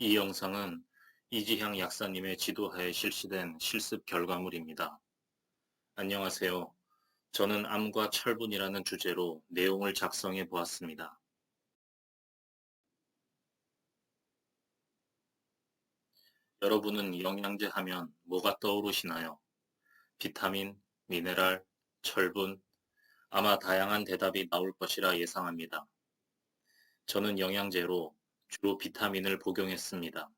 이 영상은 이지향 약사님의 지도하에 실시된 실습 결과물입니다. 안녕하세요. 저는 암과 철분이라는 주제로 내용을 작성해 보았습니다. 여러분은 영양제 하면 뭐가 떠오르시나요? 비타민, 미네랄, 철분, 아마 다양한 대답이 나올 것이라 예상합니다. 저는 영양제로 주로 비타민을 복용했습니다.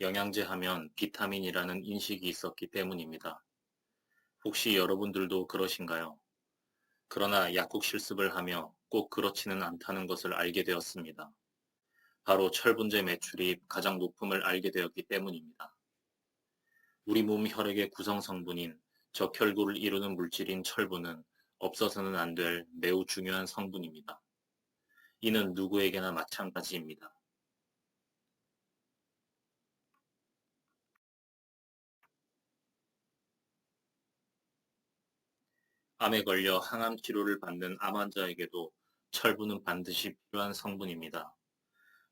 영양제 하면 비타민이라는 인식이 있었기 때문입니다. 혹시 여러분들도 그러신가요? 그러나 약국 실습을 하며 꼭 그렇지는 않다는 것을 알게 되었습니다. 바로 철분제 매출이 가장 높음을 알게 되었기 때문입니다. 우리 몸 혈액의 구성 성분인 적혈구를 이루는 물질인 철분은 없어서는 안 될 매우 중요한 성분입니다. 이는 누구에게나 마찬가지입니다. 암에 걸려 항암 치료를 받는 암 환자에게도 철분은 반드시 필요한 성분입니다.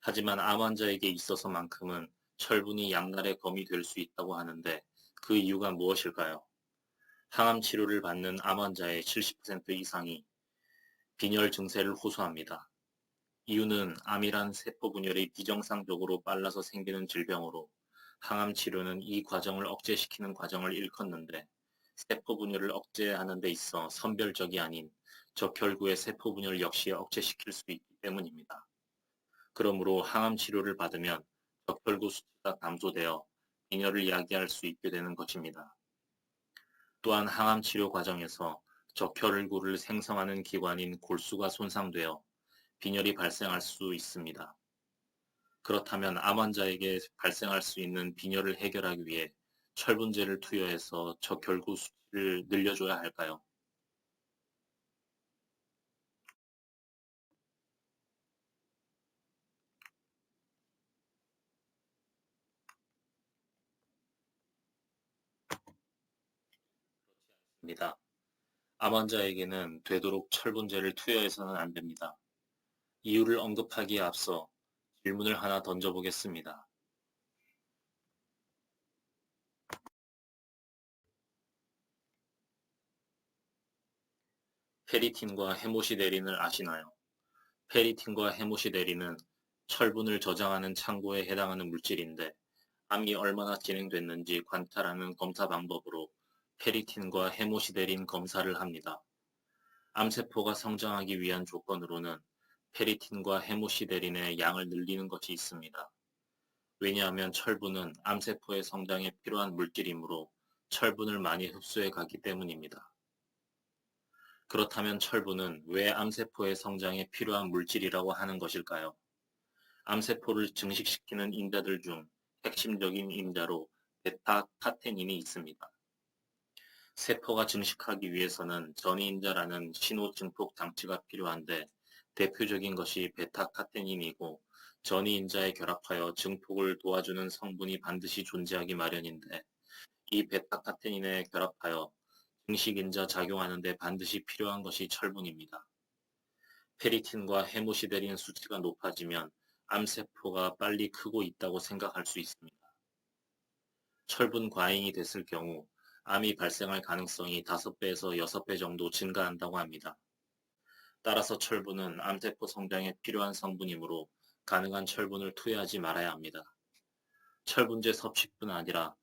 하지만 암 환자에게 있어서만큼은 철분이 양날의 검이 될 수 있다고 하는데 그 이유가 무엇일까요? 항암 치료를 받는 암 환자의 70% 이상이 빈혈 증세를 호소합니다. 이유는 암이란 세포 분열이 비정상적으로 빨라서 생기는 질병으로 항암 치료는 이 과정을 억제시키는 과정을 일컫는데 세포 분열을 억제하는 데 있어 선별적이 아닌 적혈구의 세포 분열 역시 억제시킬 수 있기 때문입니다. 그러므로 항암 치료를 받으면 적혈구 수치가 감소되어 빈혈을 야기할 수 있게 되는 것입니다. 또한 항암 치료 과정에서 적혈구를 생성하는 기관인 골수가 손상되어 빈혈이 발생할 수 있습니다. 그렇다면 암 환자에게 발생할 수 있는 빈혈을 해결하기 위해 철분제를 투여해서 적혈구 수치를 늘려줘야 할까요? 입니다. 암 환자에게는 되도록 철분제를 투여해서는 안 됩니다. 이유를 언급하기에 앞서 질문을 하나 던져보겠습니다. 페리틴과 헤모시데린을 아시나요? 페리틴과 헤모시데린은 철분을 저장하는 창고에 해당하는 물질인데 암이 얼마나 진행됐는지 관찰하는 검사 방법으로 페리틴과 헤모시데린 검사를 합니다. 암세포가 성장하기 위한 조건으로는 페리틴과 헤모시데린의 양을 늘리는 것이 있습니다. 왜냐하면 철분은 암세포의 성장에 필요한 물질이므로 철분을 많이 흡수해 가기 때문입니다. 그렇다면 철분은 왜 암세포의 성장에 필요한 물질이라고 하는 것일까요? 암세포를 증식시키는 인자들 중 핵심적인 인자로 베타카테닌이 있습니다. 세포가 증식하기 위해서는 전이인자라는 신호 증폭 장치가 필요한데 대표적인 것이 베타카테닌이고 전이인자에 결합하여 증폭을 도와주는 성분이 반드시 존재하기 마련인데 이 베타카테닌에 결합하여 증식인자 작용하는 데 반드시 필요한 것이 철분입니다. 페리틴과 헤모시데린 수치가 높아지면 암세포가 빨리 크고 있다고 생각할 수 있습니다. 철분 과잉이 됐을 경우 암이 발생할 가능성이 5배에서 6배 정도 증가한다고 합니다. 따라서 철분은 암세포 성장에 필요한 성분이므로 가능한 철분을 투여하지 말아야 합니다. 철분제 섭취뿐 아니라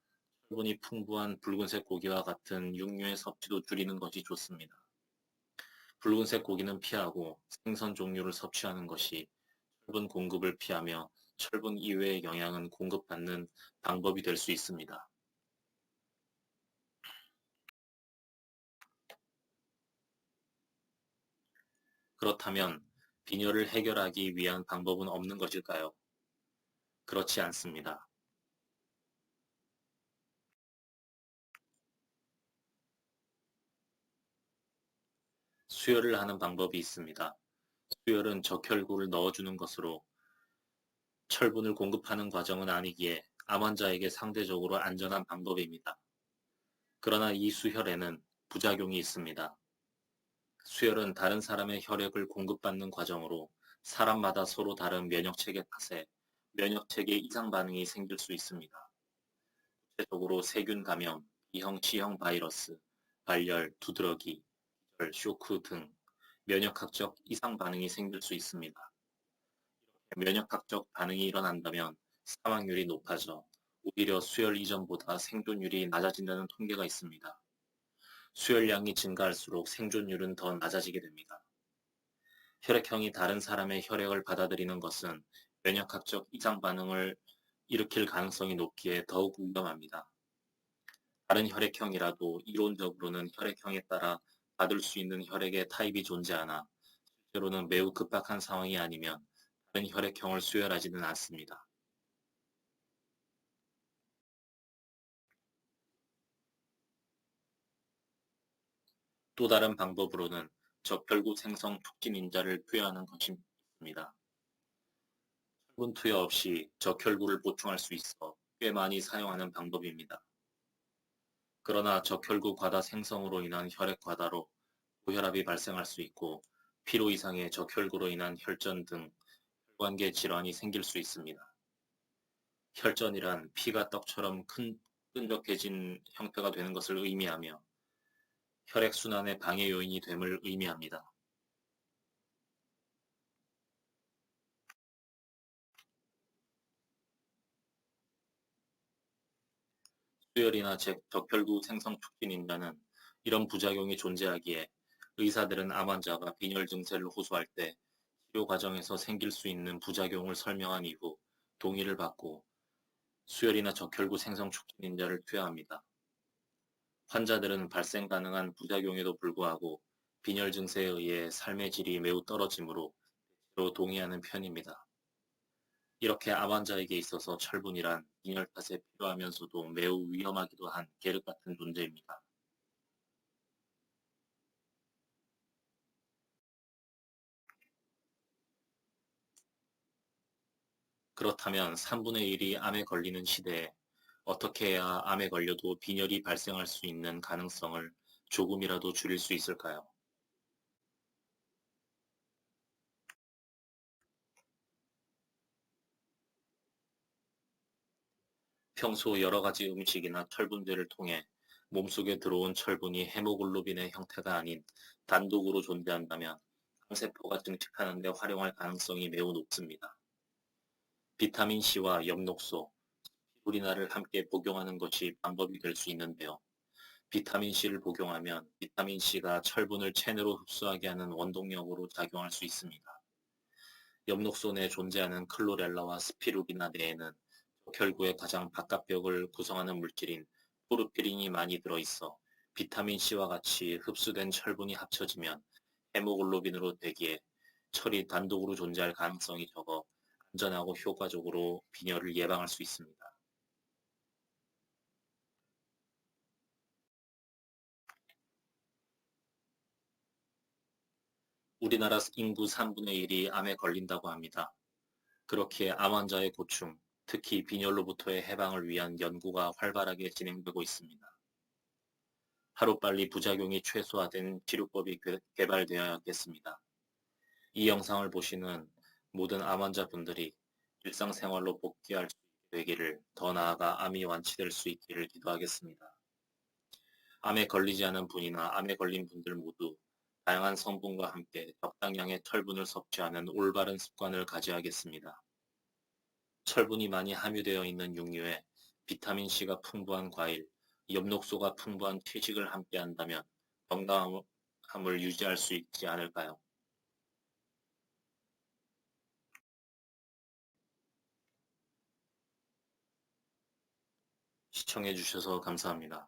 철분이 풍부한 붉은색 고기와 같은 육류의 섭취도 줄이는 것이 좋습니다. 붉은색 고기는 피하고 생선 종류를 섭취하는 것이 철분 공급을 피하며 철분 이외의 영양은 공급받는 방법이 될 수 있습니다. 그렇다면 빈혈을 해결하기 위한 방법은 없는 것일까요? 그렇지 않습니다. 수혈을 하는 방법이 있습니다. 수혈은 적혈구를 넣어주는 것으로 철분을 공급하는 과정은 아니기에 암 환자에게 상대적으로 안전한 방법입니다. 그러나 이 수혈에는 부작용이 있습니다. 수혈은 다른 사람의 혈액을 공급받는 과정으로 사람마다 서로 다른 면역체계 탓에 면역체계 이상 반응이 생길 수 있습니다. 구체적으로 세균 감염, B형, C형 바이러스, 발열, 두드러기, 기절, 쇼크 등 면역학적 이상 반응이 생길 수 있습니다. 면역학적 반응이 일어난다면 사망률이 높아져 오히려 수혈 이전보다 생존율이 낮아진다는 통계가 있습니다. 수혈량이 증가할수록 생존율은 더 낮아지게 됩니다. 혈액형이 다른 사람의 혈액을 받아들이는 것은 면역학적 이상 반응을 일으킬 가능성이 높기에 더욱 위험합니다. 다른 혈액형이라도 이론적으로는 혈액형에 따라 받을 수 있는 혈액의 타입이 존재하나 실제로는 매우 급박한 상황이 아니면 다른 혈액형을 수혈하지는 않습니다. 또 다른 방법으로는 적혈구 생성 촉진 인자를 투여하는 것이 있습니다. 철분 투여 없이 적혈구를 보충할 수 있어 꽤 많이 사용하는 방법입니다. 그러나 적혈구 과다 생성으로 인한 혈액 과다로 고혈압이 발생할 수 있고 피로 이상의 적혈구로 인한 혈전 등 혈관계 질환이 생길 수 있습니다. 혈전이란 피가 떡처럼 끈적해진 형태가 되는 것을 의미하며 혈액순환의 방해 요인이 됨을 의미합니다. 수혈이나 적혈구 생성 촉진 인자는 이런 부작용이 존재하기에 의사들은 암 환자가 빈혈 증세를 호소할 때 치료 과정에서 생길 수 있는 부작용을 설명한 이후 동의를 받고 수혈이나 적혈구 생성 촉진 인자를 투여합니다. 환자들은 발생 가능한 부작용에도 불구하고 빈혈 증세에 의해 삶의 질이 매우 떨어지므로 대체로 동의하는 편입니다. 이렇게 암 환자에게 있어서 철분이란 빈혈 탓에 필요하면서도 매우 위험하기도 한 계륵 같은 존재입니다. 그렇다면 3분의 1이 암에 걸리는 시대에 어떻게 해야 암에 걸려도 빈혈이 발생할 수 있는 가능성을 조금이라도 줄일 수 있을까요? 평소 여러 가지 음식이나 철분제를 통해 몸속에 들어온 철분이 헤모글로빈의 형태가 아닌 단독으로 존재한다면 항세포가 증식하는 데 활용할 가능성이 매우 높습니다. 비타민C와 엽록소, 스피루리나를 함께 복용하는 것이 방법이 될 수 있는데요. 비타민C를 복용하면 비타민C가 철분을 체내로 흡수하게 하는 원동력으로 작용할 수 있습니다. 엽록소 내에 존재하는 클로렐라와 스피루리나 내에는 적혈구의 가장 바깥벽을 구성하는 물질인 포르피린이 많이 들어있어 비타민C와 같이 흡수된 철분이 합쳐지면 헤모글로빈으로 되기에 철이 단독으로 존재할 가능성이 적어 안전하고 효과적으로 빈혈을 예방할 수 있습니다. 우리나라 인구 3분의 1이 암에 걸린다고 합니다. 그렇기에 암 환자의 고충, 특히 빈혈로부터의 해방을 위한 연구가 활발하게 진행되고 있습니다. 하루빨리 부작용이 최소화된 치료법이 개발되어야겠습니다. 이 영상을 보시는 모든 암 환자분들이 일상생활로 복귀할 수 있게 되기를, 더 나아가 암이 완치될 수 있기를 기도하겠습니다. 암에 걸리지 않은 분이나 암에 걸린 분들 모두 다양한 성분과 함께 적당량의 철분을 섭취하는 올바른 습관을 가져야겠습니다. 철분이 많이 함유되어 있는 육류에 비타민C가 풍부한 과일, 엽록소가 풍부한 채식을 함께 한다면 건강함을 유지할 수 있지 않을까요? 시청해 주셔서 감사합니다.